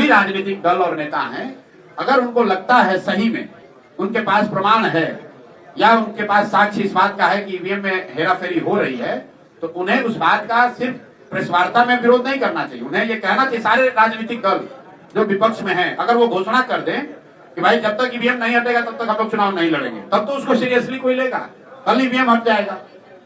भी राजनीतिक दल और नेता हैं, अगर उनको लगता है सही में उनके पास प्रमाण है या उनके पास साक्ष्य इस बात का है कि ईवीएम में हेराफेरी हो रही है, तो उन्हें उस बात का सिर्फ प्रेस वार्ता में विरोध नहीं करना चाहिए। उन्हें ये कहना चाहिए, सारे राजनीतिक दल जो विपक्ष में हैं, अगर वो घोषणा कर दें कि भाई जब तक ईवीएम नहीं हटेगा तब तक हम लोग चुनाव नहीं लड़ेंगे, तब तो उसको सीरियसली कोई लेगा, कल ईवीएम हट जाएगा।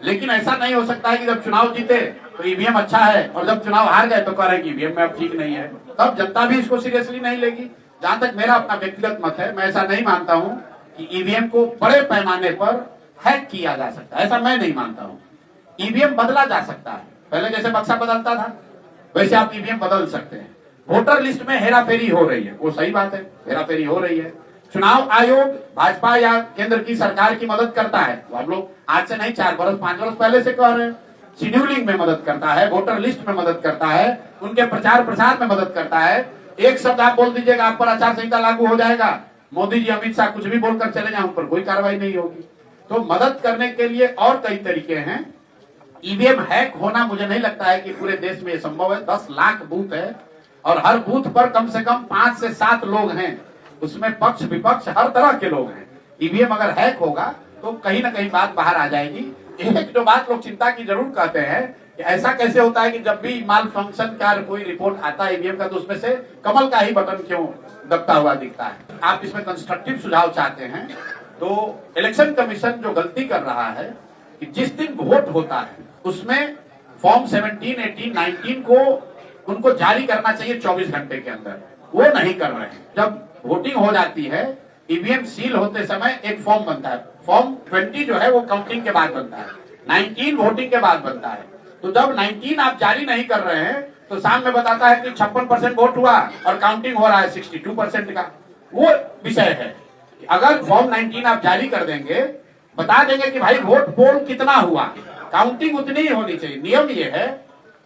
लेकिन ऐसा नहीं हो सकता है कि जब चुनाव जीते तो ईवीएम अच्छा है और जब चुनाव हार गए तो कह रहे हैं कि ईवीएम में अब ठीक नहीं है, तब जनता भी इसको सीरियसली नहीं लेगी। जहां तक मेरा अपना व्यक्तिगत मत है, मैं ऐसा नहीं मानता हूं कि ईवीएम को बड़े पैमाने पर हैक किया जा सकता है, ऐसा मैं नहीं मानता हूं। ईवीएम बदला जा सकता है, पहले जैसे बक्सा बदलता था वैसे आप ईवीएम बदल सकते हैं। वोटर लिस्ट में हेराफेरी हो रही है, वो सही बात है, हेराफेरी हो रही है। चुनाव आयोग भाजपा या केंद्र की सरकार की मदद करता है, तो हम लोग आज से नहीं 4 बरस 5 बरस पहले से कह रहे हैं। शेड्यूलिंग में मदद करता है, वोटर लिस्ट में मदद करता है, उनके प्रचार प्रसार में मदद करता है। एक शब्द आप बोल दीजिएगा, आप पर आचार संहिता लागू हो जाएगा, मोदी जी अमित शाह कुछ भी बोलकर चले जाए, उन पर कोई कार्रवाई नहीं होगी। तो मदद करने के लिए और कई तरीके हैं। ईवीएम हैक होना मुझे नहीं लगता है कि पूरे देश में ये संभव है। 10 लाख बूथ है और हर बूथ पर कम से कम 5 से 7 लोग हैं, उसमें पक्ष विपक्ष हर तरह के लोग हैं। ईवीएम अगर हैक होगा तो कहीं ना कहीं बात बाहर आ जाएगी। एक जो बात लोग चिंता की जरूर कहते हैं कि ऐसा कैसे होता है कि जब भी माल फंक्शन का कोई रिपोर्ट आता है ईवीएम का, तो उसमें से कमल का ही बटन क्यों दबता हुआ दिखता है। आप इसमें कंस्ट्रक्टिव सुझाव चाहते हैं तो इलेक्शन कमीशन जो गलती कर रहा है कि जिस दिन वोट होता है उसमें फॉर्म 17, 18, 19 को उनको जारी करना चाहिए 24 घंटे के अंदर, वो नहीं कर रहे हैं। जब वोटिंग हो जाती है, ईवीएम सील होते समय एक फॉर्म बनता है, फॉर्म 20 जो है वो काउंटिंग के बाद बनता है, 19 वोटिंग के बाद बनता है। तो जब 19 आप जारी नहीं कर रहे हैं तो शाम में बताता है कि 56% वोट हुआ और काउंटिंग हो रहा है 62% का। वो विषय है। अगर फॉर्म 19 आप जारी कर देंगे, बता देंगे कि भाई वोट पोल कितना हुआ, काउंटिंग उतनी ही होनी चाहिए। नियम ये है,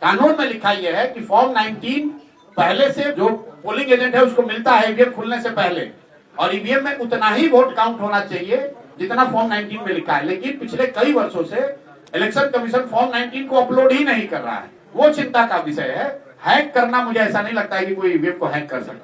कानून में लिखा ये है कि फॉर्म 19 पहले से जो पोलिंग एजेंट है उसको मिलता है ईवीएम खुलने से पहले, और ईवीएम में उतना ही वोट काउंट होना चाहिए जितना फॉर्म 19 में लिखा है। लेकिन पिछले कई वर्षों से इलेक्शन कमीशन फॉर्म 19 को अपलोड ही नहीं कर रहा है, वो चिंता का विषय है। हैक करना मुझे ऐसा नहीं लगता है कि कोई ईवीएम को हैक कर सकता है।